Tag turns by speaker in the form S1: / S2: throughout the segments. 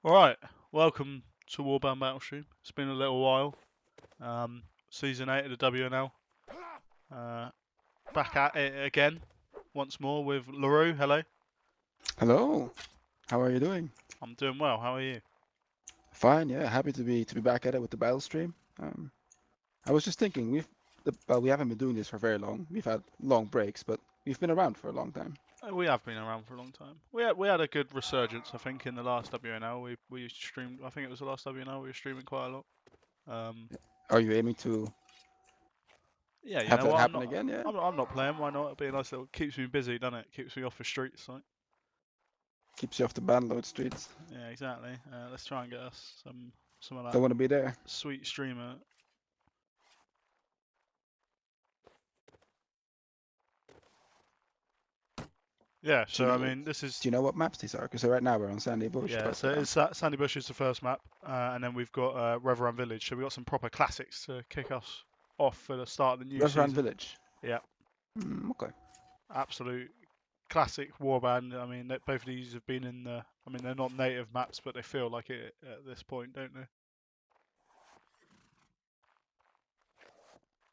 S1: Alright, welcome to Warband Battlestream. It's been a little while. Season 8 of the WNL. Back at it again, once more with LaRue. Hello.
S2: Hello. How are you doing?
S1: I'm doing well. How are you?
S2: Fine, yeah. Happy to be back at it with the battle stream. I was just thinking we haven't been doing this for very long. We've had long breaks, but we've been around for a long time.
S1: We have been around for a long time. We had a good resurgence, I think, in the last WNL. We streamed. I think it was the last WNL. We were streaming quite a lot.
S2: Are you aiming to
S1: Yeah, you
S2: have
S1: know
S2: that
S1: what?
S2: happen again? Yeah.
S1: I'm not playing. Why not? It'll be a nice little. Keeps me busy, doesn't it? Keeps me off the streets, like.
S2: Keeps you off the banload streets.
S1: Yeah, exactly. Let's try and get us some of that
S2: Don't want to be there.
S1: sweet streamer. Yeah, so I mean, this is
S2: Do you know what maps these are? Because right now we're on Sandy Bush.
S1: yeah.
S2: But,
S1: So it's Sandy Bush is the first map, and then we've got Reverend Village. So we've got some proper classics to kick us off for the start of the new
S2: Reverend
S1: season.
S2: Village.
S1: Yeah.
S2: Okay.
S1: Absolute classic warband. I mean, both of these have been in the. I mean, they're not native maps, but they feel like it at this point, don't they?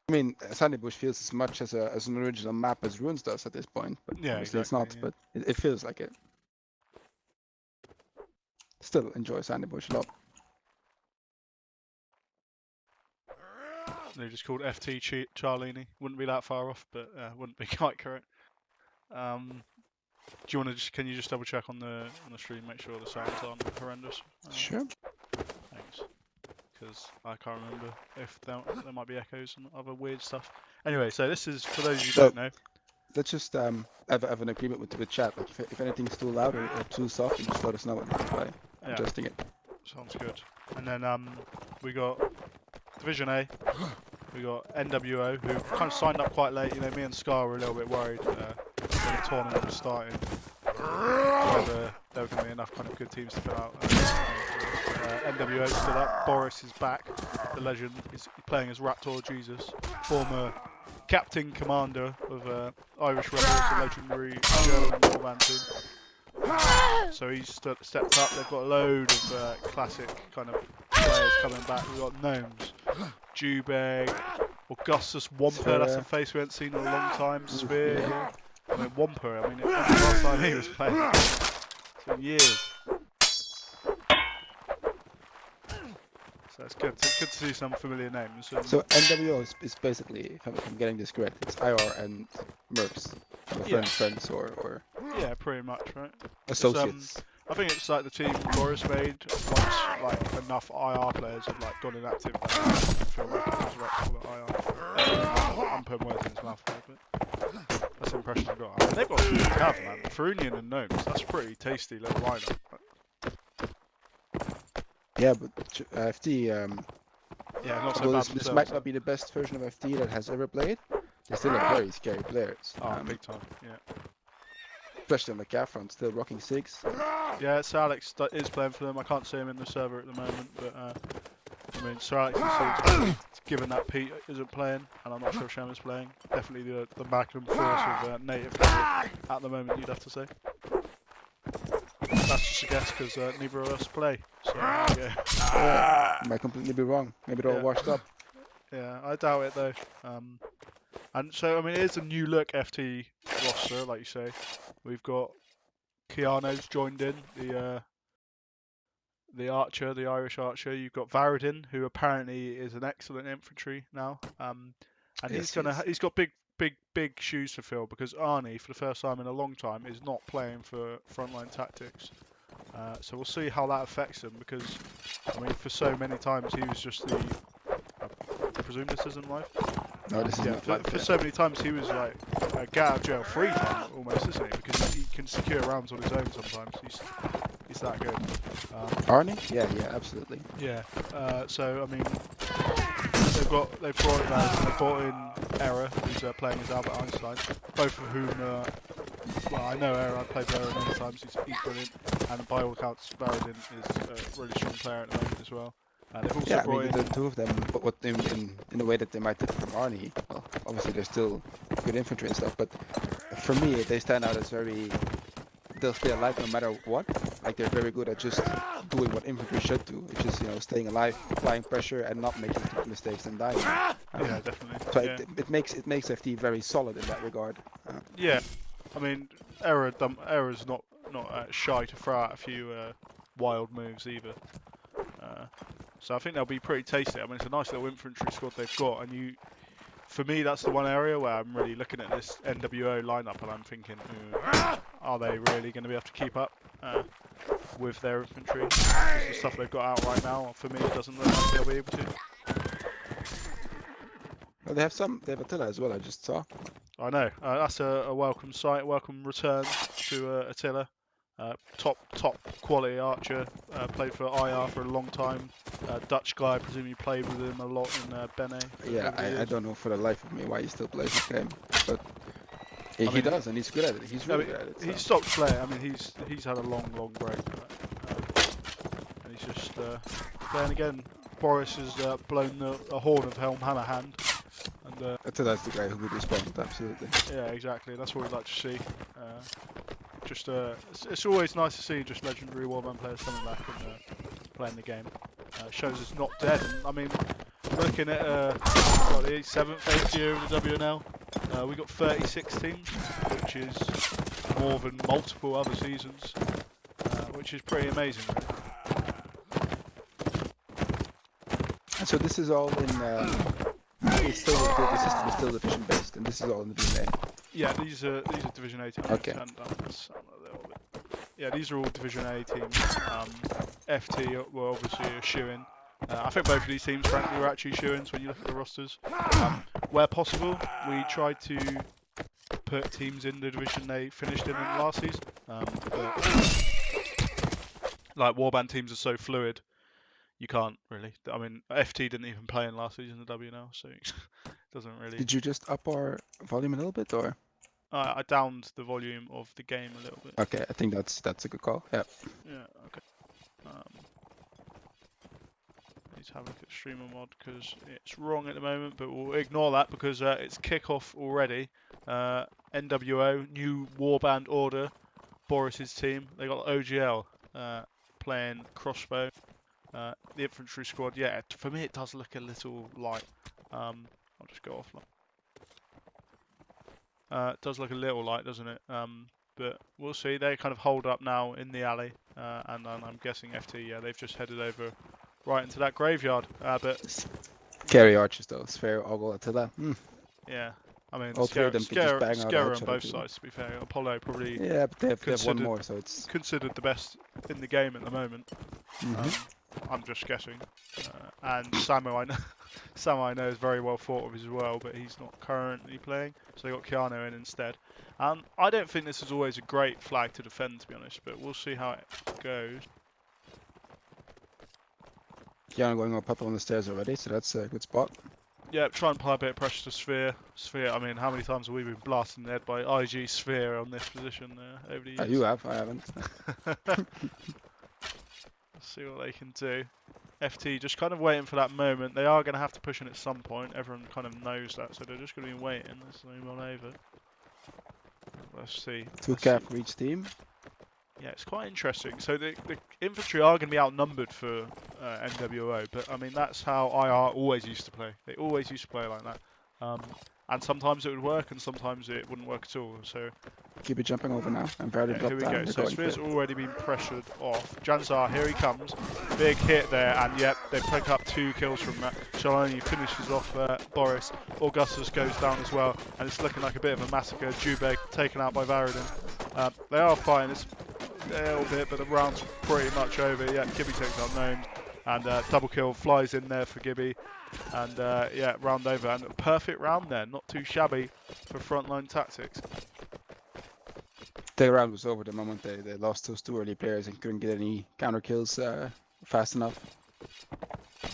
S2: I mean, Sandy Bush feels as much as an original map as Ruins does at this point, but
S1: Yeah,
S2: obviously
S1: exactly,
S2: it's not. But it feels like it. Still enjoy Sandy Bush a lot.
S1: They're just called FT Charlini. Wouldn't be that far off, but wouldn't be quite correct. Do you want to just? Can you just double check on the stream, make sure the sounds aren't horrendous?
S2: Sure.
S1: Thanks. Because I can't remember if there might be echoes and other weird stuff. Anyway, so this is for those who don't know.
S2: Let's just have an agreement with the chat. Like if anything's too loud or too soft, you just let us know by adjusting it.
S1: Sounds good. And then we got Division A. We got NWO, who kind of signed up quite late. You know, me and Scar were a little bit worried when the tournament was starting. Whether there were going to be enough kind of good teams to fill out. NWO stood up. Boris is back. The legend is playing as Raptor Jesus, former captain commander of Irish Rebels, a legendary German warband team. So he's stepped up. They've got a load of classic kind of players coming back. We've got Gnomes, Jubeg, Augustus Wamper. That's a face we haven't seen in a long time. Spear. Yeah. I mean, Wamper. I mean, it was the last time he was playing. It's been years. So it's good. It's good to see some familiar names.
S2: So NWO is basically, if I'm getting this correct, it's IR and Mercs, friends or
S1: yeah, pretty much, right?
S2: associates.
S1: I think it's like the team Boris made once like enough IR players have like gone inactive. I feel like it was right to call it IR. I'm putting words in his mouth, but that's the impression I got. I mean, they've got some good cav, man. Ferunian and Gnomes. That's a pretty tasty little lineup.
S2: Yeah, but FT.
S1: Yeah, not so bad.
S2: This might not be the best version of FT that has ever played. They still have very scary players.
S1: Oh, big time. Yeah.
S2: Especially on the cav front, still rocking 6.
S1: Yeah, Sir Alex is playing for them. I can't see him in the server at the moment, but I mean, Sir Alex is given that Pete isn't playing, and I'm not sure Shem is playing. Definitely the magnum force of native player at the moment, you'd have to say. That's just a guess because neither of us play. So
S2: yeah, might completely be wrong. Maybe they're all washed up.
S1: Yeah, I doubt it though. And so I mean, it is a new look FT roster, like you say. We've got Keanu's joined in, the archer, the Irish archer. You've got Varadin, who apparently is an excellent infantry now. And yes, he's got big shoes to fill because Arnie, for the first time in a long time, is not playing for Frontline Tactics. So we'll see how that affects him because, I mean, for so many times he was just the. I presume this isn't live.
S2: No, this is not live.
S1: For so many times he was like a get out of jail free time almost, isn't he? Because he can secure rounds on his own sometimes. He's that good.
S2: Arnie? Yeah, absolutely.
S1: Yeah. So I mean, they've brought in Era, who's playing as Albert Einstein. Both of whom, well, I know Era. I've played Era many times. He's brilliant, and by all accounts, Varadin is a really strong player at the moment as well. They've also brought in
S2: the two of them, but in the way that they might differ from Arnie. Well, obviously they're still good infantry and stuff, but for me they stand out as very they'll stay alive no matter what. Like they're very good at just doing what infantry should do, which is staying alive, applying pressure, and not making stupid mistakes and dying.
S1: Yeah, definitely.
S2: So
S1: Yeah.
S2: it makes FT very solid in that regard.
S1: Yeah, I mean, Error's not shy to throw out a few wild moves either. So I think they'll be pretty tasty. I mean, it's a nice little infantry squad they've got, and for me, that's the one area where I'm really looking at this NWO lineup and I'm thinking, are they really going to be able to keep up with their infantry? Because the stuff they've got out right now, for me, doesn't look like they'll be able to.
S2: Well, they have Attila as well. I just saw.
S1: I know. That's a welcome sight, welcome return to Attila. Top quality archer. Played for IR for a long time. Dutch guy. I presume you played with him a lot in Bene.
S2: Yeah, I don't know for the life of me why he still plays this game, but he does, and he's good at it. He's really good at it. So.
S1: He's stopped playing. I mean, he's had a long break, and he's just playing again. Boris has blown a horn of Helm Hammerhand. And
S2: Attila's the guy who would respond, absolutely.
S1: Yeah, exactly. That's what we'd like to see. It's always nice to see just legendary Warband players coming back and playing the game. Shows it's not dead. And, I mean, looking at the 7th, 8th year of the WNL, we got 36 teams, which is more than multiple other seasons, which is pretty amazing. Really.
S2: And so this is all in. It's still the system is still division based, and this is all in the WNA.
S1: Yeah, these are Division A teams.
S2: Okay.
S1: Yeah, these are all Division A teams. FT were obviously a shoe-in. I think both of these teams, frankly, were actually shoe-ins when you look at the rosters. Where possible, we tried to put teams in the division they finished in last season. But like Warband teams are so fluid, you can't really. I mean, FT didn't even play in last season in the WNL, so it doesn't really.
S2: Did you just up our volume a little bit, or?
S1: I downed the volume of the game a little bit.
S2: Okay, I think that's a good call. Yeah.
S1: Yeah. Okay. Need to have a look at streamer mod because it's wrong at the moment, but we'll ignore that because it's kickoff already. NWO, new Warband order, Boris's team. They got OGL playing crossbow. The infantry squad, yeah, for me it does look a little light. I'll just go offline. It does look a little light, doesn't it? But we'll see. They kind of hold up now in the alley, and I'm guessing FT, yeah, they've just headed over right into that graveyard. But
S2: scary archers though, Sphere, Ogle, Attila.
S1: Yeah, I mean,
S2: all three of them can just bang
S1: scare
S2: out
S1: on both sides. To be fair, Apollo probably
S2: yeah, but they have one more, so it's
S1: considered the best in the game at the moment. I'm just guessing. And Samo, I know is very well thought of as well, but he's not currently playing, so they got Keanu in instead. I don't think this is always a great flag to defend, to be honest, but we'll see how it goes.
S2: Keanu going up on the stairs already, so that's a good spot.
S1: Yeah, try and apply a bit of pressure to Sphere. Sphere, I mean, how many times have we been blasted in the head by IG Sphere on this position over the years?
S2: You have, I haven't.
S1: See what they can do. FT just kind of waiting for that moment. They are going to have to push in at some point. Everyone kind of knows that, so they're just going to be waiting. Let's move on over. Let's see.
S2: 2 for each team.
S1: Yeah, it's quite interesting. So the infantry are going to be outnumbered for NWO, but I mean that's how IR always used to play. They always used to play like that. And sometimes it would work, and sometimes it wouldn't work at all. So
S2: keep it jumping over now. I'm very
S1: here we go. So Sphere's already been pressured off. Janzar, here he comes. Big hit there, and yep, they pick up 2 kills from that. Shaloni finishes off Boris. Augustus goes down as well, and it's looking like a bit of a massacre. Jubeg taken out by Varadin. They are fighting. It's a little bit, but the round's pretty much over. Yeah, Gibby takes out Gnomes, and double kill flies in there for Gibby. And yeah, round over, and a perfect round there, not too shabby for Frontline Tactics.
S2: The round was over the moment they lost those 2 early players and couldn't get any counter kills fast enough.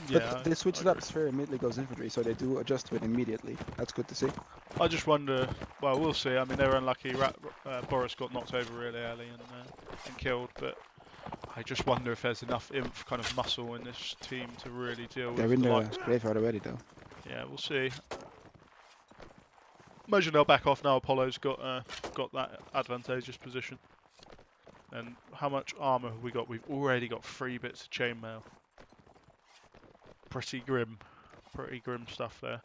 S2: Yeah, but they switched it up. Sphere immediately goes infantry, so they do adjust to it immediately. That's good to see.
S1: I just wonder. Well, we'll see. I mean, they were unlucky. Boris got knocked over really early and killed, but I just wonder if there's enough kind of muscle in this team to really deal with
S2: the
S1: the
S2: graveyard already, though.
S1: Yeah, we'll see. Imagine they'll back off now. Apollo's got that advantageous position. And how much armor have we got? We've already got 3 bits of chainmail. Pretty grim stuff there.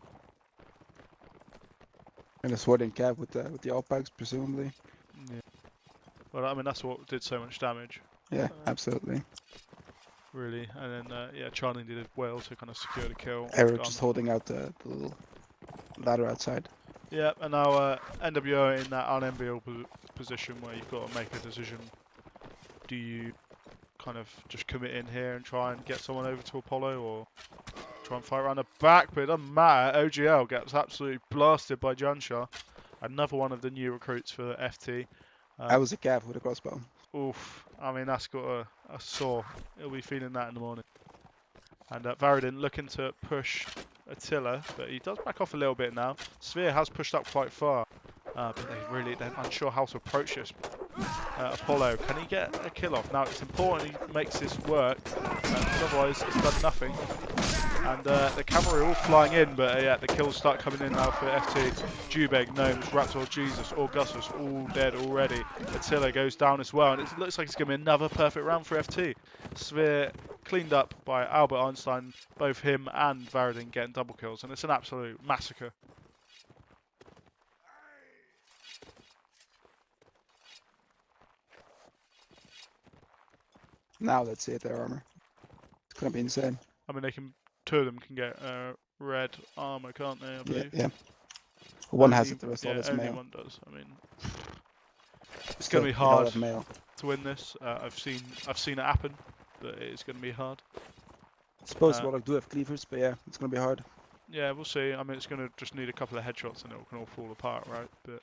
S2: And a sword and cap with the all packs, presumably.
S1: Yeah. Well, I mean that's what did so much damage.
S2: Yeah, absolutely.
S1: Really, and then yeah, Charlie did well to kind of secure the kill.
S2: Eric just holding out the little ladder outside.
S1: Yeah, and now NWO in that unenviable position where you've got to make a decision. Do you kind of just commit in here and try and get someone over to Apollo, or try and fight around the back? But it doesn't matter. OGL gets absolutely blasted by Jansha. Another one of the new recruits for FT.
S2: I was a cav with a crossbow.
S1: Oof. I mean, that's got a sore. He'll be feeling that in the morning. And Varadin looking to push Attila, but he does back off a little bit now. Sphere has pushed up quite far, but they're unsure how to approach this. Apollo, can he get a kill off? Now it's important he makes this work, otherwise it's done nothing. And the cavalry are all flying in, but yeah, the kills start coming in now for FT. Jubeg, Gnomes, Raptor, Jesus, Augustus, all dead already. Attila goes down as well, and it looks like it's going to be another perfect round for FT. Sphere cleaned up by Albert Einstein, both him and Varadin getting double kills, and it's an absolute massacre.
S2: Now let's see their armor. It's gonna be insane.
S1: I mean, 2 of them can get red armor, can't they? I believe.
S2: Yeah. One has it, the rest all is
S1: only
S2: mail.
S1: one does. I mean, it's going to be hard
S2: to
S1: win this. I've seen it happen, but it's going to be hard.
S2: I suppose Warlock do have cleavers, but yeah, it's going to be hard.
S1: Yeah, we'll see. I mean, it's going to just need a couple of headshots and it can all fall apart, right? But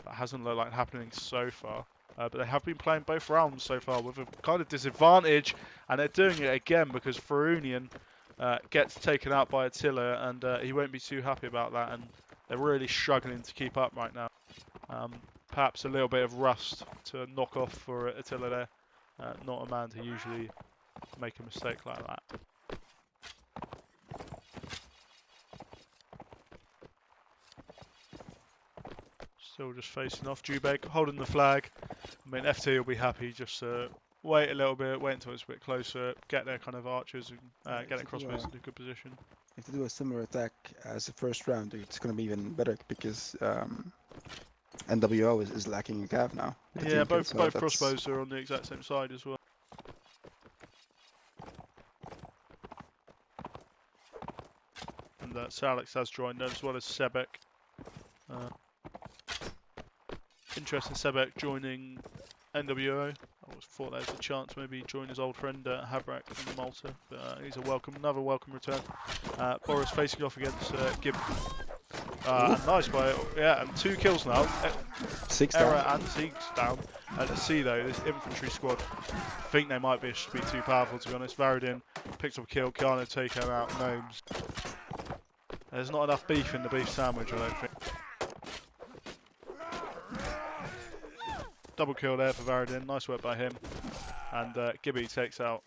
S1: that hasn't looked like happening so far. But they have been playing both rounds so far with a kind of disadvantage, and they're doing it again because Farunian gets taken out by Attila, and he won't be too happy about that, and they're really struggling to keep up right now. Perhaps a little bit of rust to knock off for Attila there. Not a man to usually make a mistake like that. Still just facing off. Jubeg holding the flag. I mean, FT will be happy just to wait a little bit, wait until it's a bit closer, get their kind of archers and get their crossbows into a good position.
S2: If they do a similar attack as the first round, it's going to be even better because NWO is lacking a cav now.
S1: Yeah, both crossbows are on the exact same side as well. And Salix has joined as well as Sebek. Interesting, Sebek joining NWO. I always thought there was a chance maybe join his old friend Habrak in Malta, but he's another welcome return. Boris facing off against Gib. Nice by and 2 kills now.
S2: 6
S1: Error
S2: down.
S1: and Sieg's down. Let's see though, this infantry squad, I think they might be too powerful to be honest. Varadin picks up a kill, Kiana taken out, Gnomes. There's not enough beef in the beef sandwich, I don't think. Double kill there for Varadin, nice work by him. And Gibby takes out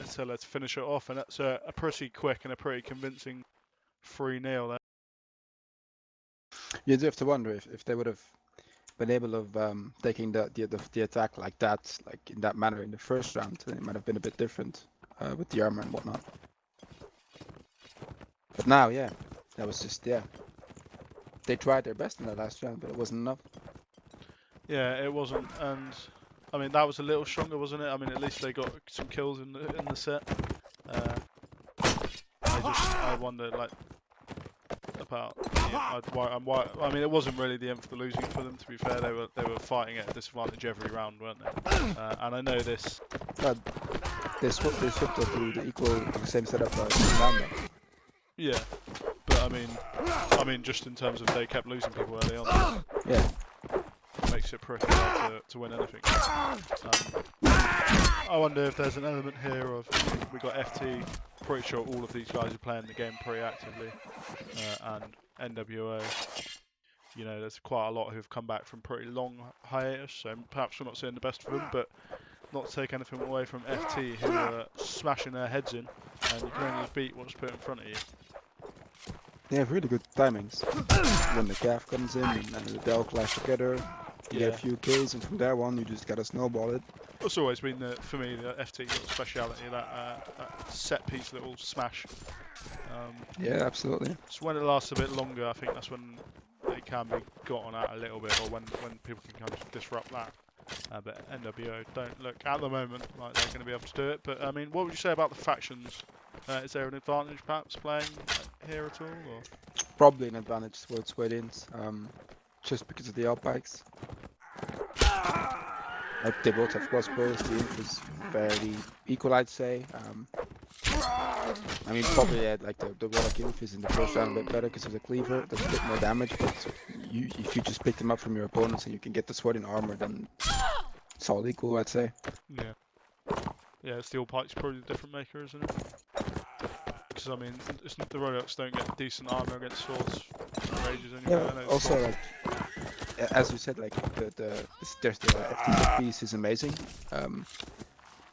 S1: Attila to finish it off, and that's a pretty quick and a pretty convincing 3-0 there.
S2: You do have to wonder if they would have been able of taking the attack like that, like in that manner in the first round. It might have been a bit different with the armor and whatnot. But now, yeah, that was just they tried their best in that last round, but it wasn't enough.
S1: Yeah, it wasn't, and I mean that was a little stronger, wasn't it? I mean, at least they got some kills in the set. I wonder like about. I mean, it wasn't really the end for the losing for them. To be fair, they were fighting at a disadvantage every round, weren't they? And I know this.
S2: But they swapped to the same setup as Lambda.
S1: Yeah, but I mean, just in terms of they kept losing people early on.
S2: Yeah.
S1: Makes it pretty hard to win anything. I wonder if there's an element here of we got FT. Pretty sure all of these guys are playing the game pretty actively, and NWO. You know, there's quite a lot who've come back from pretty long hiatus, so perhaps we're not seeing the best of them, but not to take anything away from FT, who are smashing their heads in, and you can only beat what's put in front of you.
S2: They have really good timings. When the calf comes in and the Dell clash together, You get a few kills, and from there on, you just gotta snowball it.
S1: It's always been for me the FT little speciality, that set piece little smash.
S2: Yeah, absolutely.
S1: So when it lasts a bit longer, I think that's when it can be gotten at a little bit, or when people can kind of disrupt that. But NWO don't look at the moment like they're going to be able to do it. But I mean, what would you say about the factions? Is there an advantage perhaps playing here at all? Or?
S2: Probably an advantage towards Swedins, just because of the out bikes. Like they both have crossbows, the inf is fairly equal, I'd say. I mean, probably like the Warlock inf is in the first round a bit better because of the cleaver, does a bit more damage, but if you just pick them up from your opponents and you can get the sword in armor, then it's all equal, I'd say.
S1: Yeah. Yeah, steel pike's probably the different maker, isn't it? Because I mean, the Rolex don't get decent armor against swords for ages anyway.
S2: Yeah, also like, as you said, like there's the FT piece is amazing,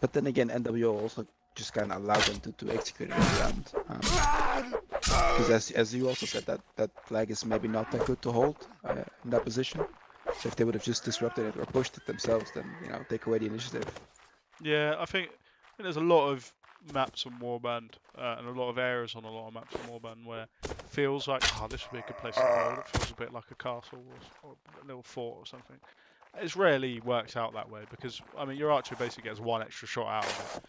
S2: but then again, NWO also just kind of allowed them to execute it around. Because as you also said, that flag is maybe not that good to hold in that position. So if they would have just disrupted it or pushed it themselves, then take away the initiative.
S1: Yeah, I think there's a lot of maps on Warband and a lot of areas on a lot of maps on Warband where it feels like, this would be a good place to hold. It feels a bit like a castle or a little fort or something. It rarely works out that way because, I mean, your archer basically gets one extra shot out of it.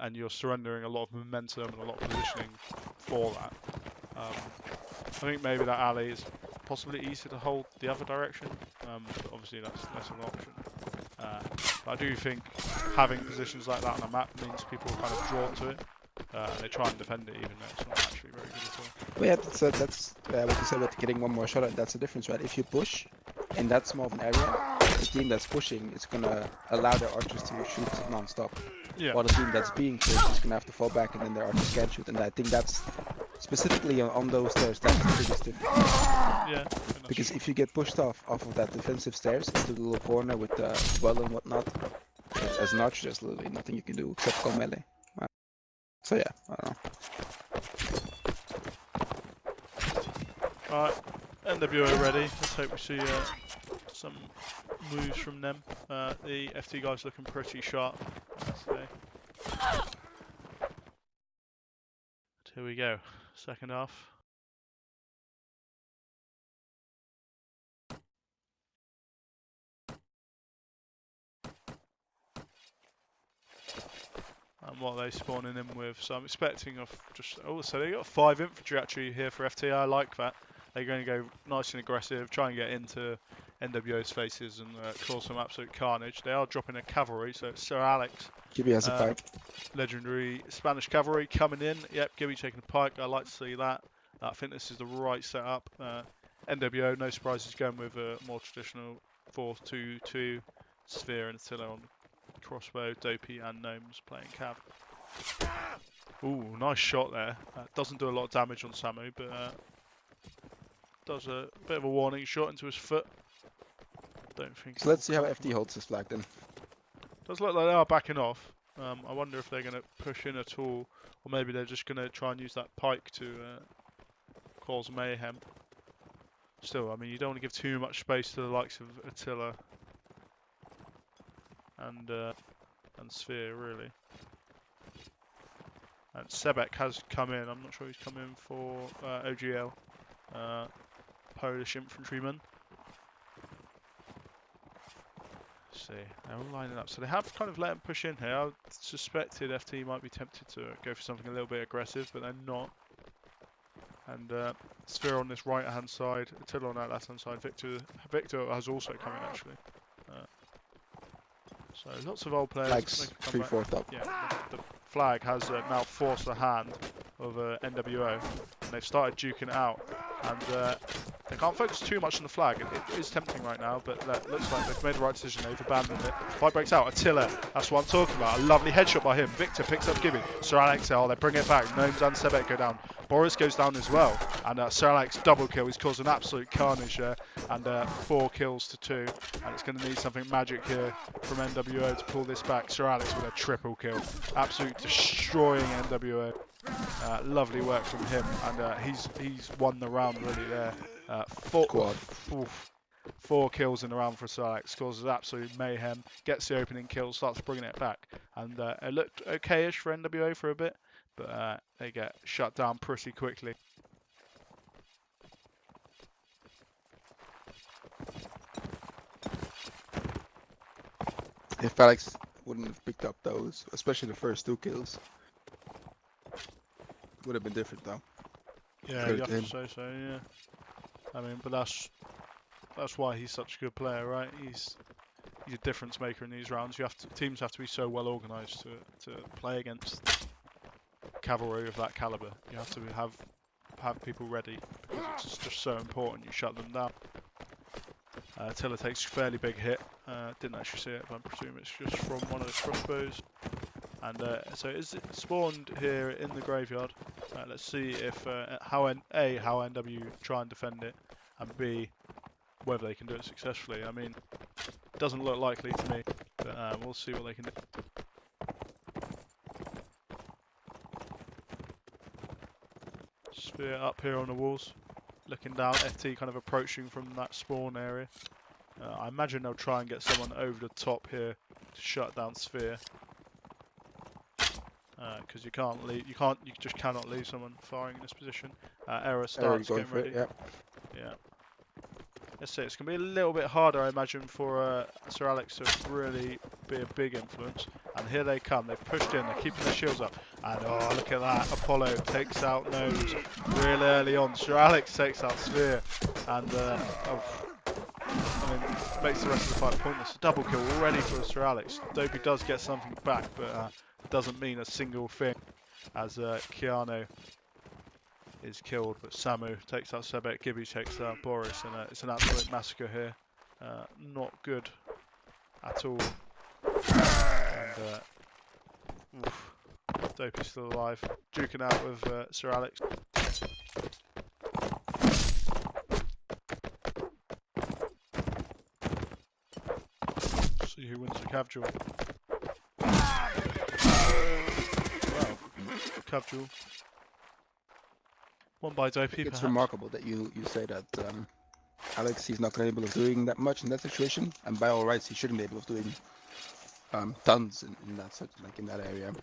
S1: And you're surrendering a lot of momentum and a lot of positioning for that. I think maybe that alley is possibly easier to hold the other direction, but obviously that's less of an option. But I do think having positions like that on a map means people are kind of drawn to it, and they try and defend it even though it's not actually very good at all.
S2: Well, yeah, that's what you said about getting one more shot at. That's the difference, right? If you push in that small of an area, the team that's pushing is gonna allow their archers to shoot non-stop.
S1: Yeah.
S2: While the team that's being pushed is gonna have to fall back, and then their archers can't shoot. And I think that's specifically on those stairs. That's the biggest difference.
S1: Yeah.
S2: Because if you get pushed off of that defensive stairs into the little corner with the well and whatnot, as an archer, there's literally nothing you can do except go melee. So yeah, I don't know.
S1: Alright, NWO ready. Let's hope we see some moves from them. The FT guys looking pretty sharp today. Here we go, second half. And what are they spawning in with? So I'm expecting so they got 5 infantry actually here for FT. I like that. They're going to go nice and aggressive, try and get into NWO's faces and cause some absolute carnage. They are dropping a cavalry, so it's Sir Alex.
S2: Gibby has a pike.
S1: Legendary Spanish cavalry coming in. Yep, Gibby taking a pike. I like to see that. I think this is the right setup. NWO, no surprises, going with a more traditional 4-2-2 Sphere and Attila on crossbow, Dopey and Gnomes playing cav. Ooh, nice shot there. Doesn't do a lot of damage on Samu, but does a bit of a warning shot into his foot. Don't think.
S2: So let's see how FT holds this flag then.
S1: Does look like they are backing off. I wonder if they're going to push in at all, or maybe they're just going to try and use that pike to cause mayhem. Still, I mean, you don't want to give too much space to the likes of Attila and Sphere, really. And Sebek has come in. I'm not sure he's come in for OGL, Polish infantryman. See, they're all lining up. So they have kind of let him push in here. I suspected FT might be tempted to go for something a little bit aggressive, but they're not. And Sphere on this right hand side, Attila on that left hand side. Victor has also come in actually. So lots of old players.
S2: Flags 3/4 up.
S1: Yeah, the flag has now forced the hand of NWO, and they've started duking it out. And they can't focus too much on the flag. It is tempting right now, but that looks like they've made the right decision. They've abandoned it. Fight breaks out. Attila, that's what I'm talking about. A lovely headshot by him. Victor picks up Gibby. Sir Alex, they bring it back. Gnomes and Sebek go down. Boris goes down as well. And Sir Alex double kill. He's caused an absolute carnage there. And 4 kills to 2. And it's going to need something magic here from NWO to pull this back. Sir Alex with a triple kill. Absolute destroying NWO. Lovely work from him. And he's won the round really there.
S2: Quad.
S1: 4 kills in the round for Alex, causes absolute mayhem, gets the opening kill, starts bringing it back, and it looked okay-ish for NWO for a bit, but they get shut down pretty quickly.
S2: If Alex wouldn't have picked up those, especially the first 2 kills, would have been different though.
S1: Yeah, you have to say so. Yeah, I mean, but that's why he's such a good player, right? He's a difference maker in these rounds. Teams have to be so well organised to play against cavalry of that caliber. You have to have people ready because it's just so important. You shut them down. Tiller takes a fairly big hit. Didn't actually see it, but I presume it's just from one of the crossbows. And so is it spawned here in the graveyard? Let's see if how NW try and defend it, and B, whether they can do it successfully. I mean, it doesn't look likely to me, but we'll see what they can do. Sphere up here on the walls, looking down. FT kind of approaching from that spawn area. I imagine they'll try and get someone over the top here to shut down Sphere. Because you just cannot leave someone firing in this position. Error starts getting ready.
S2: Yeah.
S1: Let's see, it's going to be a little bit harder, I imagine, for Sir Alex to really be a big influence. And here they come, they've pushed in, they're keeping their shields up. And oh, look at that, Apollo takes out Nose real early on. Sir Alex takes out Sphere. And I mean, makes the rest of the fight pointless. A double kill already for Sir Alex. Dopey does get something back, but doesn't mean a single thing, as Keanu is killed, but Samu takes out Sebek, Gibby takes out Boris, and it's an absolute massacre here. Not good at all. And Dopey's still alive, duking out with Sir Alex. See who wins the Cav duel. Cav duel. One by Dopey.
S2: It's
S1: perhaps.
S2: remarkable that you say that Alex, he's not capable of doing that much in that situation, and by all rights he shouldn't be able of doing tons in that like in that area.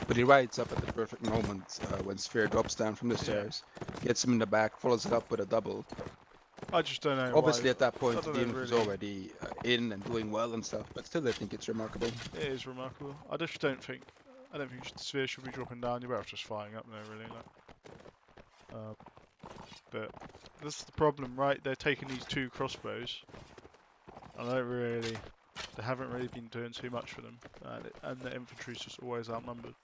S2: But he rides up at the perfect moment when Sphere drops down from the stairs, gets him in the back, follows it up with a double.
S1: I just don't know.
S2: Obviously,
S1: why.
S2: at that point, the unit was
S1: really...
S2: already in and doing well and stuff. But still, I think it's remarkable.
S1: It is remarkable. I just don't think. I don't think Sphere should be dropping down. You're better off just firing up there, really. But this is the problem, right? They're taking these 2 crossbows, and they haven't really been doing too much for them, and the infantry's just always outnumbered.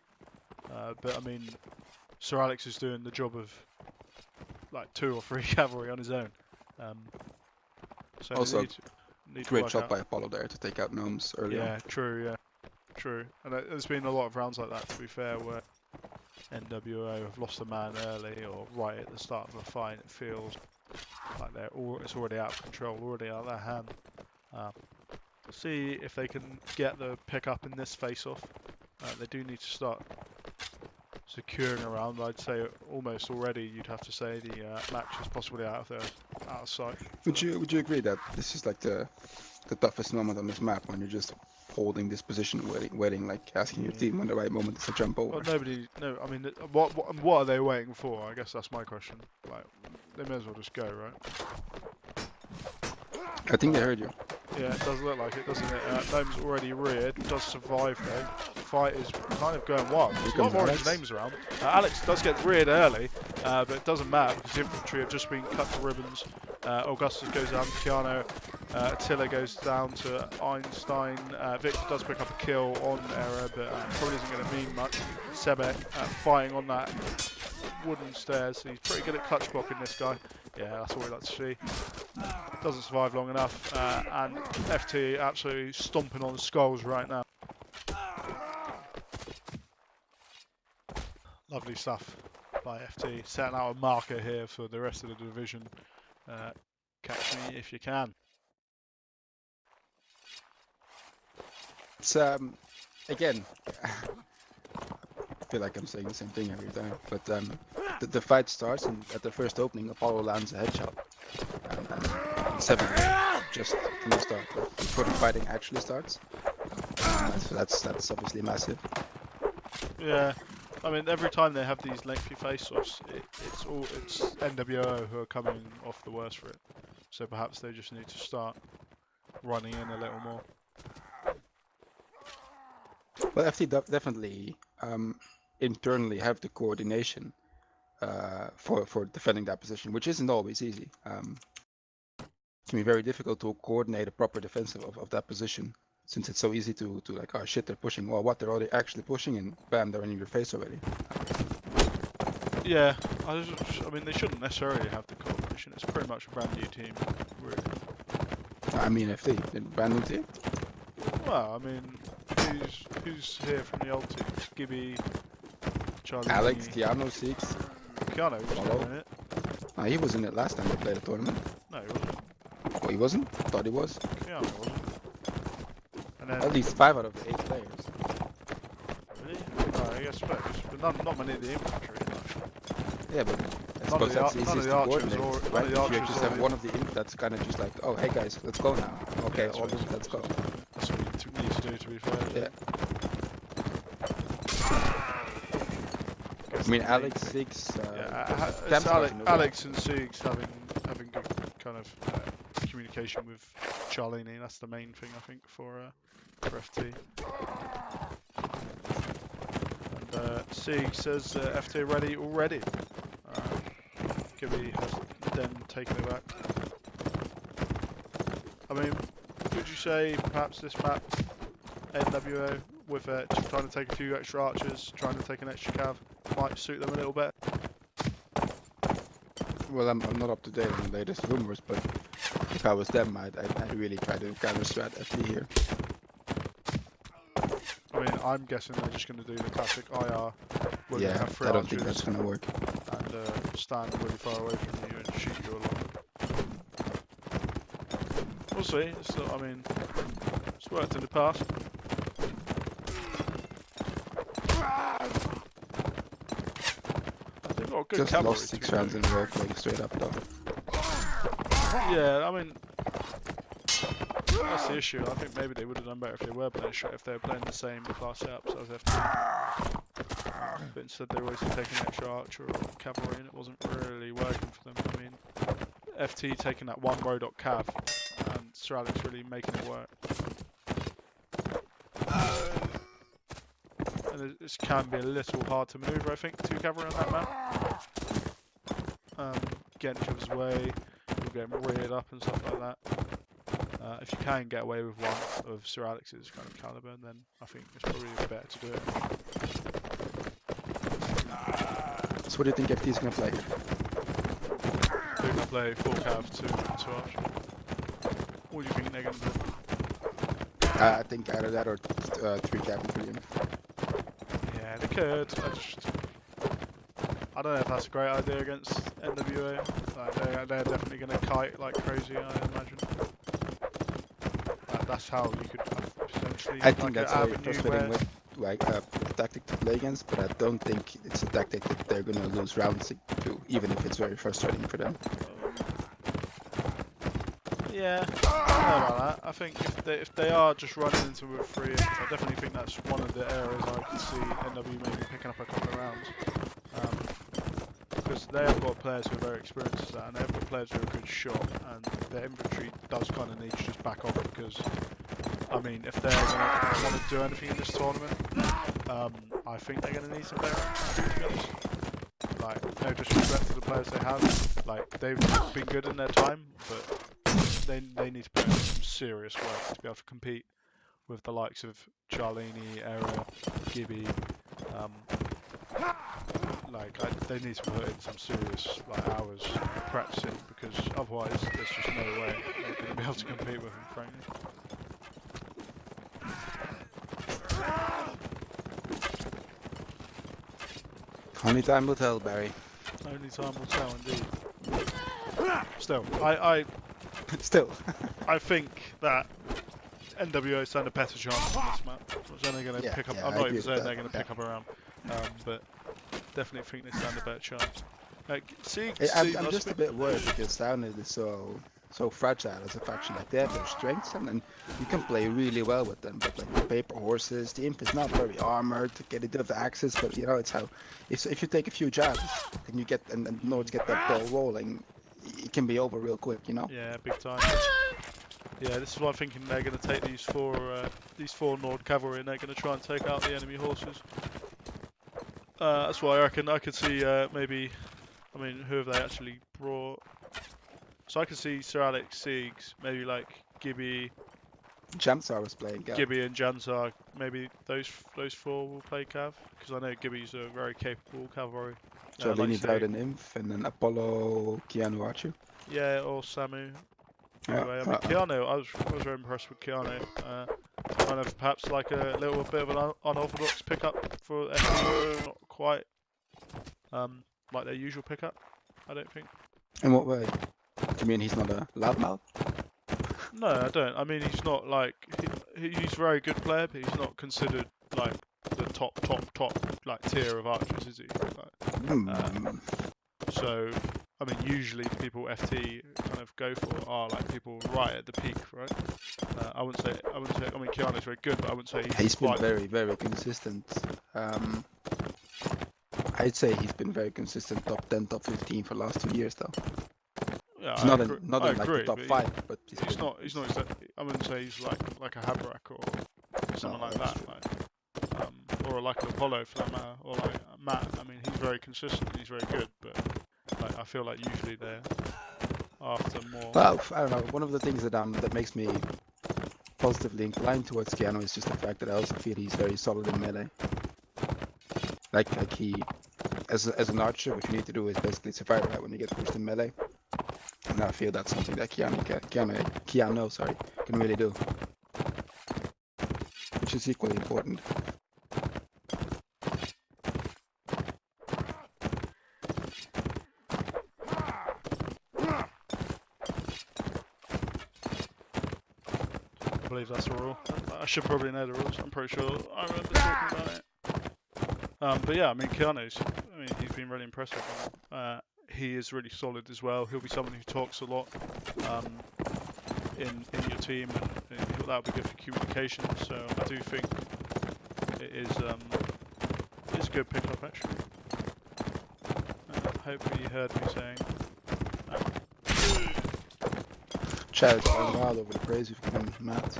S1: But I mean, Sir Alex is doing the job of like 2 or 3 cavalry on his own. So
S2: also,
S1: need to
S2: great
S1: work
S2: shot
S1: out.
S2: by Apollo there to take out Gnomes earlier.
S1: Yeah, true. Yeah, true. And there's been a lot of rounds like that, to be fair, where NWO have lost a man early or right at the start of a fight. It feels like it's already out of control, already out of their hand. See if they can get the pick up in this face-off. They do need to start securing around. I'd say almost already. You'd have to say the match is possibly out of sight.
S2: Would you agree that this is like the toughest moment on this map when you're just holding this position, waiting, like asking your team when the right moment is to jump over?
S1: Well, I mean, what are they waiting for? I guess that's my question. Like, they may as well just go, right?
S2: I think they heard you.
S1: Yeah, it does look like it, doesn't it? Gnome's already reared, does survive though. The fight is kind of going wild. There's a lot more names around. Alex does get reared early, but it doesn't matter because the infantry have just been cut to ribbons. Augustus goes down to Keanu. Attila goes down to Einstein. Victor does pick up a kill on Error, but probably isn't going to mean much. Sebek fighting on that wooden stairs. So he's pretty good at clutch blocking, this guy. Yeah, that's what we like to see. Doesn't survive long enough, and FT absolutely stomping on the skulls right now. Lovely stuff by FT, setting out a marker here for the rest of the division. Catch me if you can.
S2: It's again, I feel like I'm saying the same thing every time, but the fight starts, and at the first opening, Apollo lands a headshot. And 7 just from the start, but before the fighting actually starts. So that's obviously massive.
S1: Yeah, I mean every time they have these lengthy face-offs, it's NWO who are coming off the worst for it. So perhaps they just need to start running in a little more.
S2: Well, FT definitely internally have the coordination for defending that position, which isn't always easy. It can be very difficult to coordinate a proper defense of that position, since it's so easy to like, oh shit, they're pushing. Well, what, they're already actually pushing, and bam, they're in your face already.
S1: Yeah, I mean they shouldn't necessarily have the coordination. It's pretty much a brand new team, really.
S2: I mean, FT, brand new team.
S1: Well, I mean, who's here from the old teams? Gibby, Charlie,
S2: Alex, Keanu, Six.
S1: Keanu was not in it.
S2: Oh, he was in it last time they played a tournament.
S1: No, he wasn't.
S2: Oh, he wasn't? Thought he was.
S1: Keanu wasn't. And then,
S2: At least 5 out of the 8 players.
S1: really? No, I guess so, but not many of the infantry.
S2: Yeah, but I
S1: None
S2: suppose
S1: of the
S2: that's
S1: none
S2: easiest
S1: of the
S2: to
S1: archers
S2: coordinate,
S1: or
S2: right?
S1: none of the
S2: If you
S1: archers
S2: just have one of the inf that's kind of just like, oh, hey guys, let's go now. Okay,
S1: Yeah,
S2: all of let's go.
S1: That's what you need to do, to be fair.
S2: Yeah. I mean, Alex, Six,
S1: it's Alex and Siegs having good kind of communication with Charlini. That's the main thing I think for FT. And Sieg says FT ready already. Gibby has then taken it back. I mean, would you say perhaps this map, NWO, with just trying to take a few extra archers, trying to take an extra cav, might suit them a little bit?
S2: Well, I'm not up to date on the latest rumors, but if I was them, I'd really try to counter strat FT here.
S1: I mean, I'm guessing they're just going to do the classic IR, where they
S2: Yeah,
S1: have 3
S2: I don't
S1: archers
S2: think that's gonna work.
S1: and stand really far away from you and shoot you along. We'll see. I mean, it's worked in the past. They've got good
S2: Just
S1: cavalry.
S2: lost 6 rounds in a row going straight up though.
S1: Yeah, I mean, that's the issue. I think maybe they would have done better if they were playing the same class setups as FT. But instead they were always taking extra archer or cavalry and it wasn't really working for them. I mean, FT taking that one Rodok cav and Sir Alex really making it work. And this can be a little hard to manoeuvre, I think, 2 cavalry on that map. Getting each other's way, you're getting reared up and stuff like that. If you can get away with one of Sir Alex's kind of caliber, then I think it's probably better to do it.
S2: So what do you think FT is gonna play?
S1: They're going to play 4 cav, 2 archer. What do you think they're going to do?
S2: I think either that or 3 cav and 3 inf.
S1: Yeah, they could. I don't know if that's a great idea against NWA. Like, they're definitely going to kite like crazy, I imagine. That's how you could essentially.
S2: I think that's very frustrating with like a tactic to play against, but I don't think it's a tactic that they're gonna lose rounds to, even if it's very frustrating for them.
S1: Yeah, I don't know about that. I think if they are just running into a 3 inch, I definitely think that's one of the areas I can see NW maybe picking up a couple of rounds. Because they have got players who are very experienced at that, and they've got players who are a good shot, and their infantry does kind of need to just back off because, I mean, if they're going to want to do anything in this tournament, I think they're going to need some better infantry, to be honest. Like, no disrespect to the players they have, like, they've been good in their time, but they need to put in some serious work to be able to compete with the likes of Charlini, Era, Gibby. They need to put in some serious hours practicing because otherwise there's just no way they're going to be able to compete with them, frankly.
S2: Only time will tell, Barry.
S1: Only time will tell, indeed. Still, I think that NWO stand a better chance on this map. I'm not even saying they're going to pick up around, but definitely think they stand a better chance. Like,
S2: I'm just a bit worried because Sounded is so so fragile as a faction. Like they have their strengths, and then you can play really well with them. But like the paper horses, the imp is not very armored to get into the axis. But you know, it's how if you take a few jabs, then you get and Nords get that ball rolling, it can be over real quick. You know.
S1: Yeah, big time. Yeah, this is why I'm thinking they're going to take these four Nord cavalry, and they're going to try and take out the enemy horses. That's why I reckon I could see maybe. I mean, who have they actually brought? So I could see Sir Alex Siegs, maybe like Gibby,
S2: Jamsar was playing.
S1: Gibby and Jansar. Maybe those four will play Cav, because I know Gibby's a very capable cavalry.
S2: So
S1: like you
S2: Lini
S1: say.
S2: Dowd and Inf, and then Apollo, Keanu Archer.
S1: Yeah, or Samu.
S2: Yeah,
S1: Anyway, I mean, Keanu, I was very impressed with Keanu. Kind of perhaps like a little bit of an unorthodox pickup for FD, not quite like their usual pickup, I don't think.
S2: In what way? You mean he's not a loudmouth?
S1: No, I don't. I mean, he's not like he's a very good player, but he's not considered like the top like tier of archers, is he? Like, so, I mean, usually the people FT kind of go for are like people right at the peak, right? I wouldn't say. I mean, Keanu's very good, but I wouldn't say
S2: he's been very consistent. I'd say he's been very consistent, top 10, top 15 for the last 2 years, though.
S1: Yeah,
S2: he's not in like the top 5, but
S1: he's not exactly. I wouldn't say he's like a Habrak or something like that, or like an Apollo for that matter, or like Matt. I mean, he's very consistent. He's very good, but like, I feel like usually they're after more.
S2: Well, I don't know. One of the things that makes me positively inclined towards Keanu is just the fact that I also feel he's very solid in melee. Like he, as an archer, what you need to do is basically survive right when you get pushed in melee. And I feel that's something that Keanu can really do, which is equally important.
S1: I believe that's a rule. I should probably know the rules. I'm pretty sure I remember talking about it. But yeah, I mean, he's been really impressive. He is really solid as well. He'll be someone who talks a lot in your team, and that'll be good for communication. So I do think it is it's a good pickup actually. Hopefully you heard me saying.
S2: Chad's going wild over the praise you've given Matt.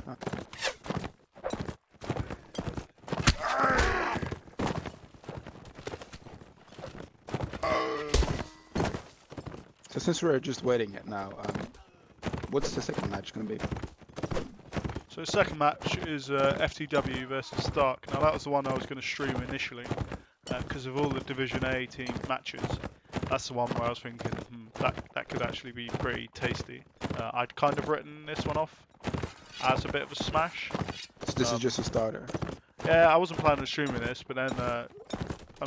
S2: So since we're just waiting it now, what's the second match going to be?
S1: So the second match is FTW versus Stark. Now that was the one I was going to stream initially, because of all the Division A team matches. That's the one where I was thinking that could actually be pretty tasty. I'd kind of written this one off as a bit of a smash.
S2: So this is just a starter?
S1: Yeah, I wasn't planning on streaming this, but then I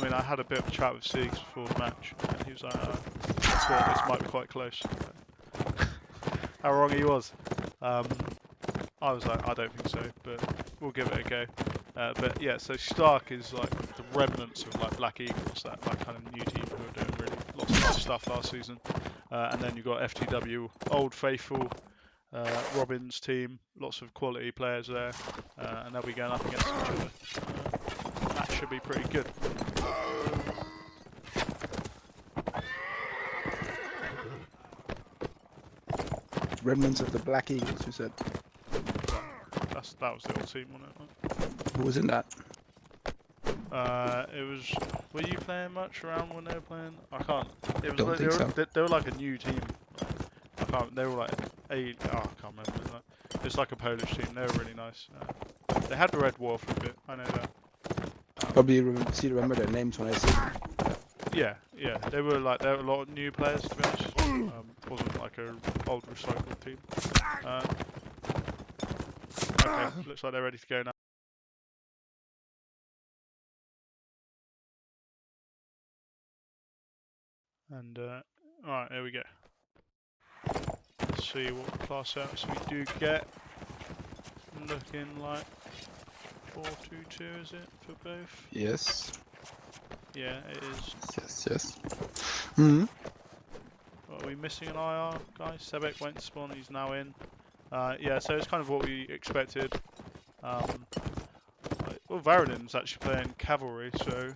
S1: mean, I had a bit of a chat with Siegs before the match, and he was like, I thought this might be quite close. How wrong he was. I was like, I don't think so, but we'll give it a go. But yeah, so Stark is like the remnants of like Black Eagles, that like kind of new team who are doing really lots of nice stuff last season. And then you've got FTW, Old Faithful, Robin's team, lots of quality players there, and they'll be going up against each other. That should be pretty good.
S2: Remnants of the Black Eagles, you said?
S1: That was the old team, wasn't it?
S2: Who was in that?
S1: It was. Were you playing much around when they were playing? I can't. It was.
S2: Don't
S1: Like,
S2: think so.
S1: They were like a new team. I can't. They were like I can't remember. It's like a Polish team. They were really nice. They had the Red War for a bit. I know that.
S2: Probably remember their names when I see them.
S1: Yeah. They were a lot of new players, to be honest. Wasn't like a old recycled team. Okay, looks like they're ready to go now. And alright, here we go. Let's see what class outs we do get. Looking like 4-2-2, is it, for both?
S2: Yes.
S1: Yeah, it is.
S2: Yes. Hmm.
S1: Well, Are we missing an IR guy? Sebek went to spawn, he's now in. Yeah, so it's kind of what we expected. Well, Varadin's actually playing cavalry, so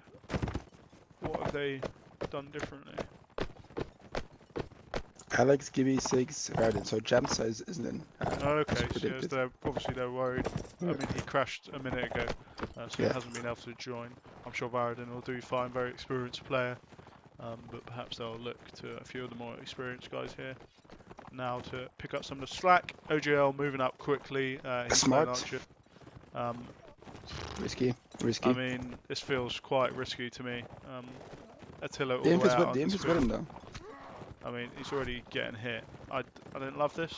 S1: what have they done differently?
S2: Alex, Gibby, Sigs, Verdin. So Jamsa isn't in.
S1: Okay,
S2: as
S1: so yes, obviously they're worried. I mean, he crashed a minute ago, so he hasn't been able to join. I'm sure Varadin will do fine, very experienced player, but perhaps they'll look to a few of the more experienced guys here now to pick up some of the slack. OGL moving up quickly. He's
S2: Smart. Risky.
S1: I mean, this feels quite risky to me. Attila all
S2: The
S1: the
S2: imp
S1: way
S2: is
S1: out.
S2: the imp is with him though.
S1: I mean, he's already getting hit. I don't love this.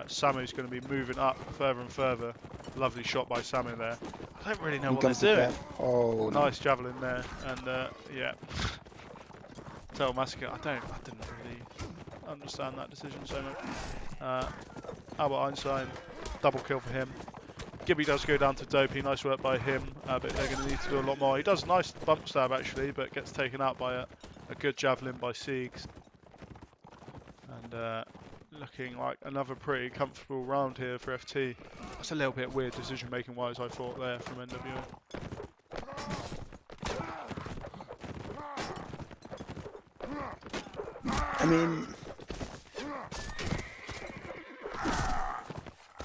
S1: Samu's going to be moving up further and further. Lovely shot by Samu there. I don't really know what they're doing.
S2: Oh,
S1: nice javelin there, and yeah. Total massacre. I didn't really understand that decision so much. Albert Einstein, double kill for him. Gibby does go down to Dopey, nice work by him, but they're going to need to do a lot more. He does a nice bump stab actually, but gets taken out by a good javelin by Siegs. And looking like another pretty comfortable round here for FT. That's a little bit weird decision making wise, I thought there from NWO.
S2: I mean,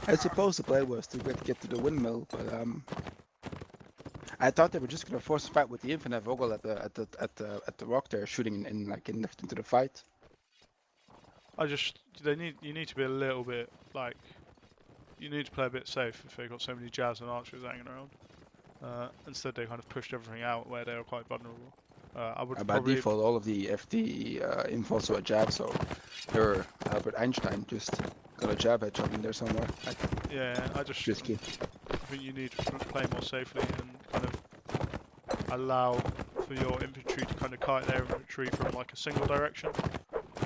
S2: I suppose the play was to get to the windmill, but I thought they were just gonna force a fight with the infinite Vogel at the rock there, shooting into the fight.
S1: You need to be a little bit like, you need to play a bit safe if they've got so many jazz and archers hanging around. Instead they kind of pushed everything out where they were quite vulnerable. I would
S2: by default all of the FD infos were jab, so your Albert Einstein just got a jab headshot in there somewhere.
S1: Yeah, I think you need to play more safely and kind of allow for your infantry to kind of kite their infantry from like a single direction.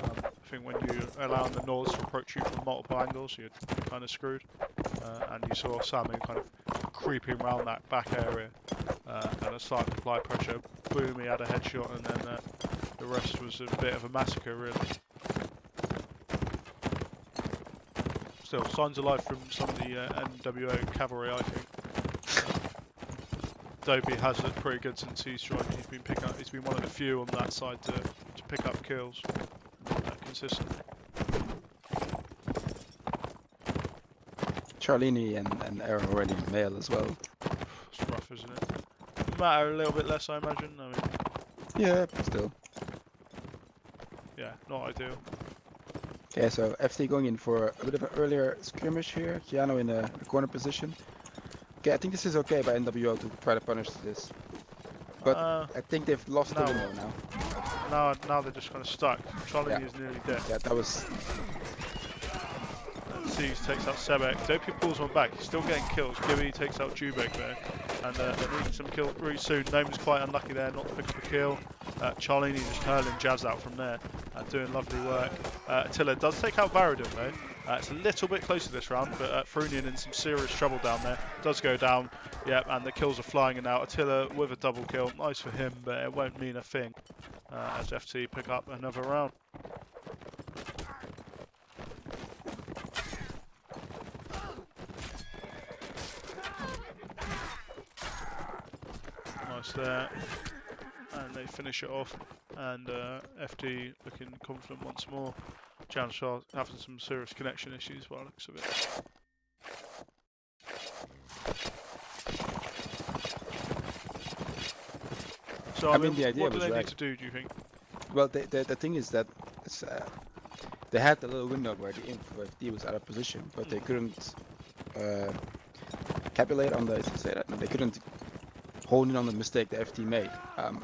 S1: I think when you allow the Nords to approach you from multiple angles, you're kind of screwed. And you saw Samu kind of creeping around that back area and a slight apply pressure. Boom, he had a headshot, and then the rest was a bit of a massacre, really. Still, signs of life from some of the NWO cavalry, I think. Dopey has looked pretty good since he's joined. He's been one of the few on that side to pick up kills consistently.
S2: Charlini and Aaron already male as well.
S1: It's rough, isn't it? Matter a little bit less, I imagine. I mean,
S2: yeah, but still.
S1: Yeah, not ideal.
S2: Okay, so FT going in for a bit of an earlier skirmish here. Keanu in a corner position. Okay, I think this is okay by NWO to try to punish this. But I think they've lost the window now.
S1: Now they're just kind of stuck. Charlie is nearly dead.
S2: Yeah, that was...
S1: Siegs takes out Sebek. Dopey pulls one back. He's still getting kills. Gibby takes out Jubek there. And they're needing some kills really soon. Nome's quite unlucky there not to pick up a kill. Charlini just hurling jazz out from there. Doing lovely work. Attila does take out Varadin though. It's a little bit closer this round, but Frunian in some serious trouble down there. Does go down. Yep, and the kills are flying in now. Attila with a double kill. Nice for him, but it won't mean a thing as FT pick up another round. Nice there. And they finish it off. And FD looking confident once more. Jan Shaw having some serious connection issues by the looks of it. So I mean the idea what do they need to do you think?
S2: Well, the thing is that they had the little window where the FD was out of position, but they couldn't capitulate on the, they couldn't hone in on the mistake the FT made.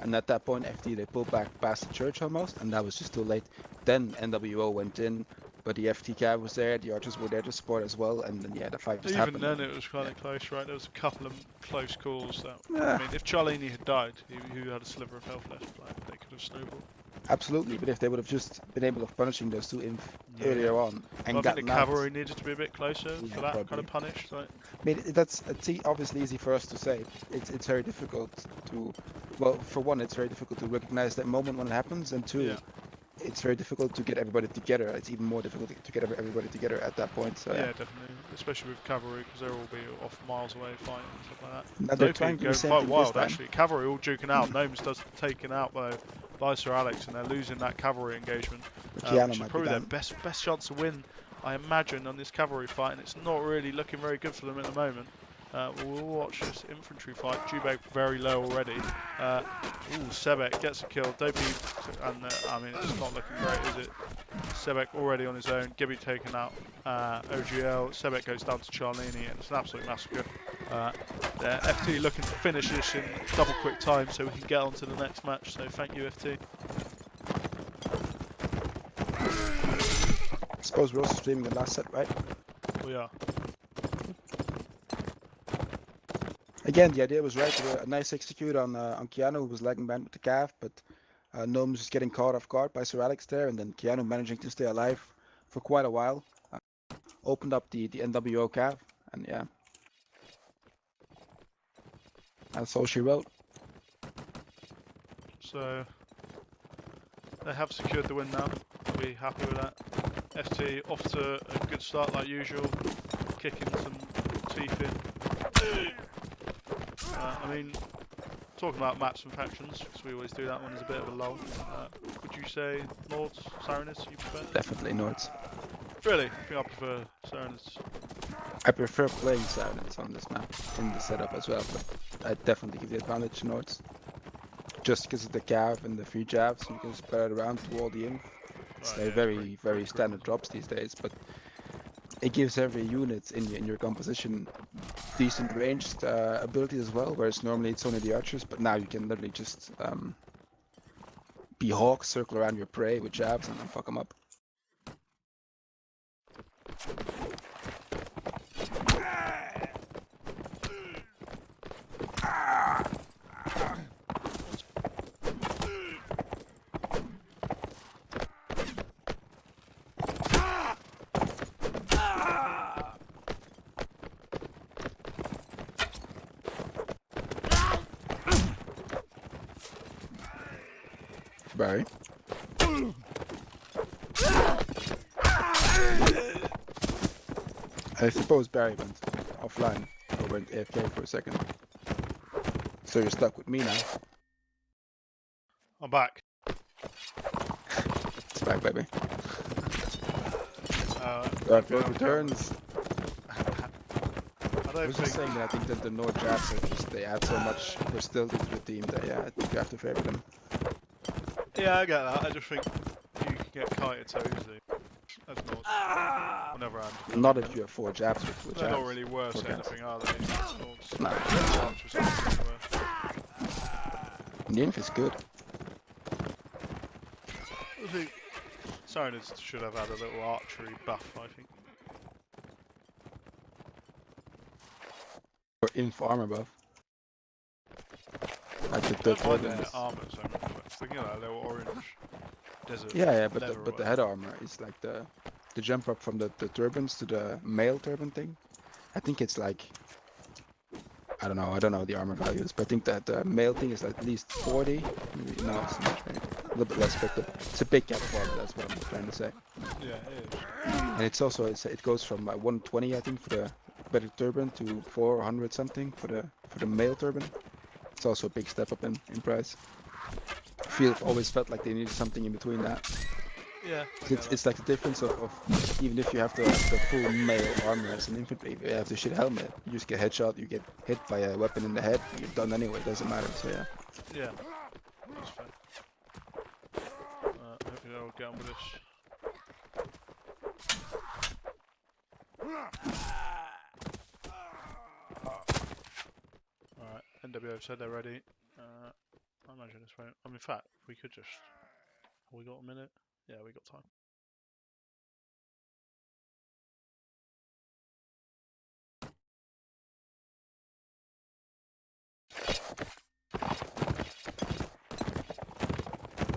S2: And at that point, FT, they pulled back past the church almost, and that was just too late. Then NWO went in, but the FT cav was there, the archers were there to support as well, and then yeah, the fight just happened.
S1: Even then it was kind of close, right? There was a couple of close calls that, I mean, if Charlini had died, he had a sliver of health left, like, they could have snowballed.
S2: Absolutely, but if they would have just been able of punishing those two inf earlier on and
S1: I think the cavalry needed to be a bit closer for that
S2: probably.
S1: kind of punish. Like.
S2: I mean, it's obviously easy for us to say. It's very difficult to, well, for one, it's very difficult to recognize that moment when it happens, and two, it's very difficult to get everybody together. It's even more difficult to get everybody together at that point. So
S1: Yeah, definitely, especially with cavalry, because they'll all be off miles away fighting and stuff like that.
S2: now they're trying
S1: Dopey
S2: to do the
S1: going
S2: same
S1: quite
S2: thing this
S1: wild
S2: time.
S1: actually. Cavalry all duking out. Gnomes does taken out by Sir Alex, and they're losing that cavalry engagement,
S2: Keanu
S1: which is
S2: might be
S1: probably their
S2: down.
S1: best chance to win, I imagine, on this cavalry fight, and it's not really looking very good for them at the moment. We'll watch this infantry fight. Jubek very low already. Sebek gets a kill. Dopey, and I mean, it's not looking great, is it? Sebek already on his own. Gibby taken out. OGL. Sebek goes down to Charlini, and it's an absolute massacre. FT looking to finish this in double quick time so we can get on to the next match. So thank you, FT.
S2: I suppose we're also streaming the last set, right?
S1: We are.
S2: Again, the idea was right. A nice execute on Keanu, who was lagging behind with the calf, but Gnomes just getting caught off guard by Sir Alex there, and then Keanu managing to stay alive for quite a while. Opened up the NWO calf, and yeah. That's all she wrote.
S1: So they have secured the win now. I'll be happy with that. FT off to a good start like usual, kicking some teeth in. I mean, talking about maps and factions, because we always do that one as a bit of a lull. Would you say Nords, Sirenists, you prefer?
S2: Definitely Nords.
S1: Really? I think I prefer Sirenists.
S2: I prefer playing Silence on this map in the setup as well, but I definitely give the advantage to Nords. Just because of the cav and the free jabs, you can spread it around to all the inf. They're very standard drops these days, but it gives every unit in your composition decent ranged abilities as well, whereas normally it's only the archers, but now you can literally just be hawks, circle around your prey with jabs and then fuck them up. Barry. I suppose Barry went offline or went AFK for a second. So you're stuck with me now.
S1: I'm back.
S2: It's back, baby.
S1: Road
S2: returns.
S1: I
S2: was just saying that I think that the Nord jabs are just, they add so much versatility to the team that yeah, I think you have to favour them.
S1: Yeah, I get that. I just think you can get kited so easily. As Nords. On the other hand.
S2: Not if you have 4 jabs with jabs.
S1: They're not really worth anything, are they? Nords.
S2: No. The inf is good.
S1: I think Sirenists should have had a little archery buff, I think.
S2: Or inf armor buff. Like the
S1: their armor so much, but thinking of that little orange desert.
S2: Yeah, but the head armor is like the jump up from the turbans to the mail turban thing. I think it's like I don't know the armor values, but I think that the mail thing is at least 40. Maybe, no, it's not, maybe a little bit less, but it's a big gap of armor. That's what I'm trying to say.
S1: Yeah, it is.
S2: And it's also it goes from 120 I think for the better turban to 400 something for the mail turban. It's also a big step up in price. I've always felt like they needed something in between that.
S1: Yeah.
S2: It's like the difference of even if you have the full mail armor as an infantry, if you have the shit helmet, you just get headshot, you get hit by a weapon in the head, you're done anyway, it doesn't matter, so yeah.
S1: Yeah. That's fair. Hopefully they'll get on with this. Alright, NWO said they're ready. I imagine this won't. I mean, in fact, we could just. Have we got a minute? Yeah, we got time.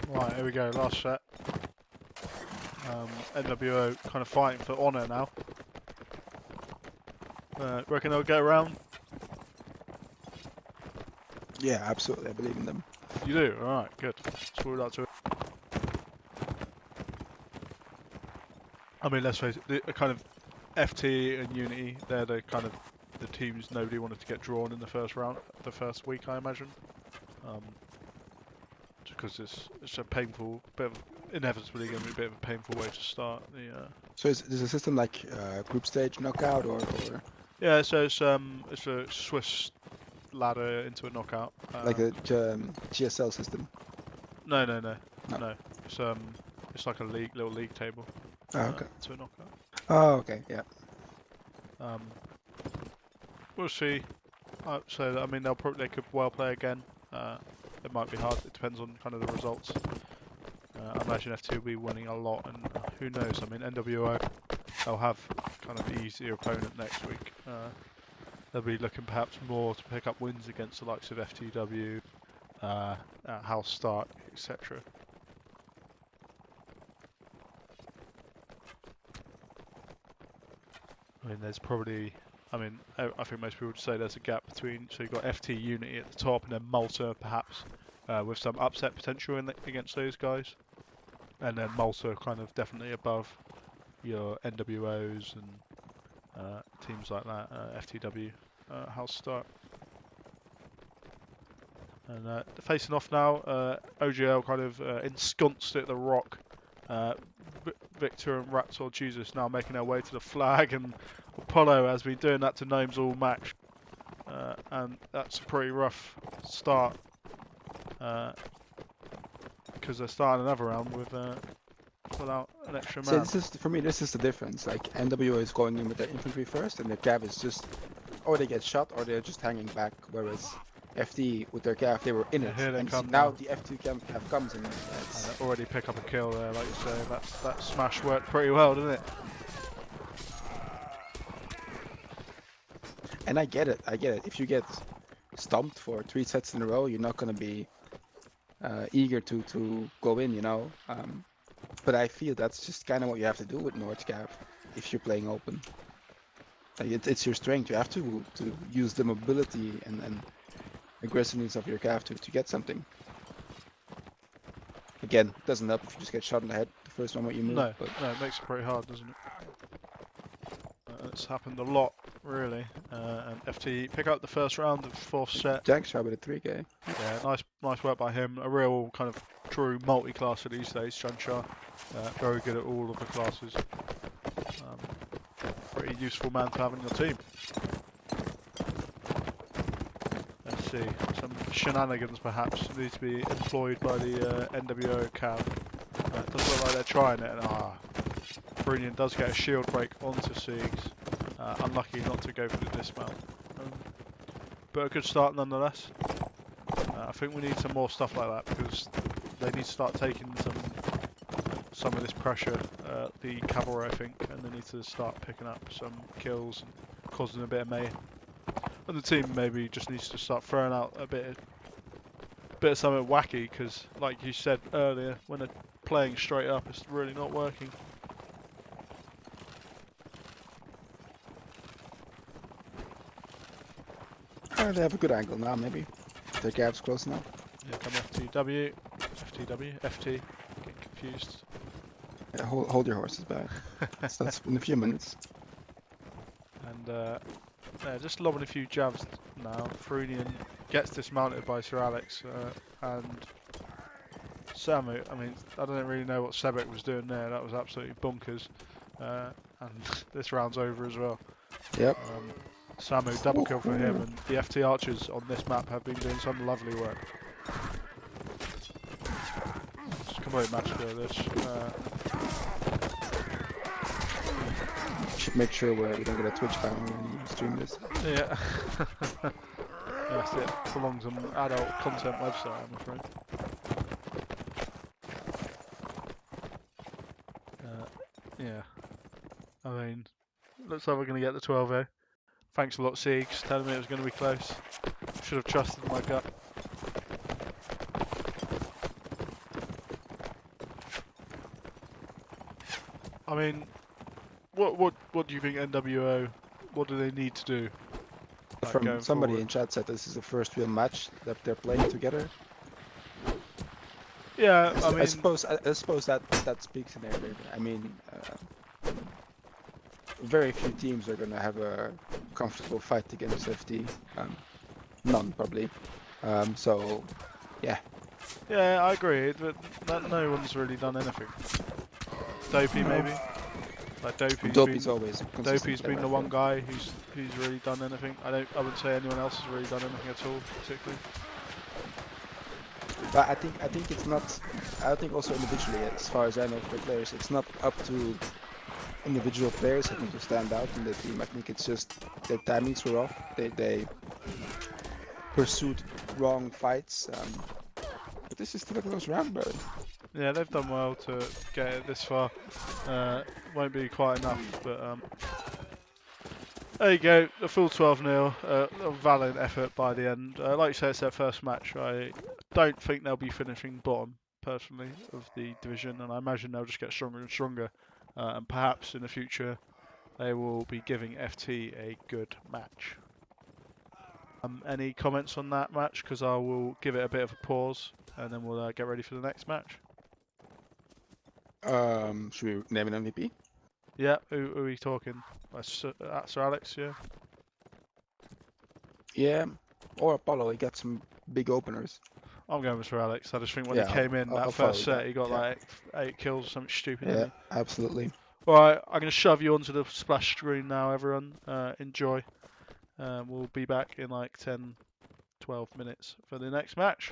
S1: Right, here we go, last set. NWO kind of fighting for honour now. Reckon they'll get around?
S2: Yeah, absolutely, I believe in them.
S1: You do? Alright, good. That's what we'd like to. I mean, let's face it, the kind of FT and Unity, they're the kind of the teams nobody wanted to get drawn in the first round, the first week, I imagine. Because it's a painful, inevitably going to be a bit of a painful way to start the.
S2: So is a system like group stage knockout or?
S1: Yeah, so it's a Swiss ladder into a knockout.
S2: Like a GSL system?
S1: No.
S2: No.
S1: It's like a little league table.
S2: Oh, okay.
S1: To a knockout.
S2: Oh, okay, yeah.
S1: We'll see. So I mean, they could well play again. It might be hard. It depends on kind of the results. I imagine FT will be winning a lot, and who knows? I mean, NWO, they'll have kind of easier opponent next week. They'll be looking perhaps more to pick up wins against the likes of FTW, House Stark, etc. I mean, there's probably, I think most people would say there's a gap between, so you've got FT Unity at the top and then Malta perhaps, with some upset potential against those guys. And then Malta kind of definitely above your NWOs and teams like that, FTW, House Stark. And facing off now, OGL kind of ensconced at the Rock. Victor and Raptor Jesus now making their way to the flag, and Apollo has been doing that to Gnomes all match. And that's a pretty rough start. Because they're starting another round without an extra man.
S2: So for me, this is the difference. Like NWO is going in with their infantry first, and their cav is just, or they get shot, or they're just hanging back. Whereas FD with their cav, they were in it.
S1: Here they
S2: and
S1: come
S2: now
S1: now.
S2: the F2 cav comes in.
S1: Already pick up a kill there, like you say. That smash worked pretty well, didn't it?
S2: And I get it. If you get stumped for 3 sets in a row, you're not gonna be eager to go in, you know. But I feel that's just kind of what you have to do with North Cav if you're playing open. Like it's your strength. You have to use the mobility and aggressiveness of your Cav to get something. Again, it doesn't help if you just get shot in the head the first moment you move.
S1: No,
S2: but
S1: no, it makes it pretty hard, doesn't it? It's happened a lot, really. And FT pick up the first round of 4th set.
S2: Jack shot with a 3K.
S1: Yeah, nice work by him. A real kind of true multi-classer these days, Shansha. Very good at all of the classes. Pretty useful man to have in your team. Let's see, some shenanigans perhaps need to be employed by the NWO Cav. It does look like they're trying it, and Brilliant does get a shield break onto Siegs. Unlucky not to go for the dismount. But a good start nonetheless. I think we need some more stuff like that, because they need to start taking some of this pressure, the cavalry I think, and they need to start picking up some kills and causing a bit of mayhem. And the team maybe just needs to start throwing out a bit of something wacky, because like you said earlier, when they're playing straight up, it's really not working.
S2: They have a good angle now, maybe. Their Cav's close now.
S1: Yeah, come FTW, FT, getting confused.
S2: Yeah, hold your horses back. So that's in a few minutes.
S1: And yeah, just lobbing a few jabs now. Frunian gets dismounted by Sir Alex, and Samu, I mean, I don't really know what Sebek was doing there. That was absolutely bonkers. And this round's over as well.
S2: Yep.
S1: Samu, double kill for him, and the FT archers on this map have been doing some lovely work. Just complete match for this.
S2: Should make sure we don't get a Twitch ban when you stream this.
S1: Yeah. Yes, it belongs on an adult content website, I'm afraid. Yeah. I mean, looks like we're going to get the 12-0. Thanks a lot, Siegs, telling me it was going to be close. Should have trusted my gut. I mean, what do you think NWO? What do they need to do? Like,
S2: From somebody
S1: forward?
S2: in chat said this is the first real match that they're playing together.
S1: Yeah, I mean,
S2: I suppose that speaks in their favor. I mean, very few teams are gonna have a comfortable fight against FT. None probably. So yeah.
S1: Yeah, I agree, but no one's really done anything. Dopey
S2: No.
S1: maybe? Like
S2: Dopey's always a consistent
S1: Dopey's been
S2: player,
S1: the
S2: I
S1: one
S2: feel.
S1: guy who's really done anything. I wouldn't say anyone else has really done anything at all, particularly.
S2: But I think it's not. I think also individually, as far as I know, for players, it's not up to individual players, I think, to stand out in the team. I think it's just their timings were off. They pursued wrong fights. But this is still a close round, bro.
S1: Yeah, they've done well to get it this far. Won't be quite enough, but there you go. The full 12-0. A valiant effort by the end. Like you say, it's their first match. I don't think they'll be finishing bottom, personally, of the division, and I imagine they'll just get stronger and stronger. And perhaps in the future, they will be giving FT a good match. Any comments on that match? Because I will give it a bit of a pause, and then we'll get ready for the next match.
S2: Should we name an MVP?
S1: Yeah, who are we talking? Sir Alex, yeah?
S2: Yeah, or Apollo. He got some big openers.
S1: I'm going with Sir Alex. I just think when
S2: Yeah,
S1: he came in
S2: I'll
S1: that
S2: follow
S1: first
S2: that.
S1: set, he got
S2: Yeah.
S1: like 8 kills or something stupid,
S2: Yeah,
S1: didn't
S2: absolutely.
S1: he? Alright, I'm going to shove you onto the splash screen now, everyone. Enjoy. We'll be back in like 10, 12 minutes for the next match.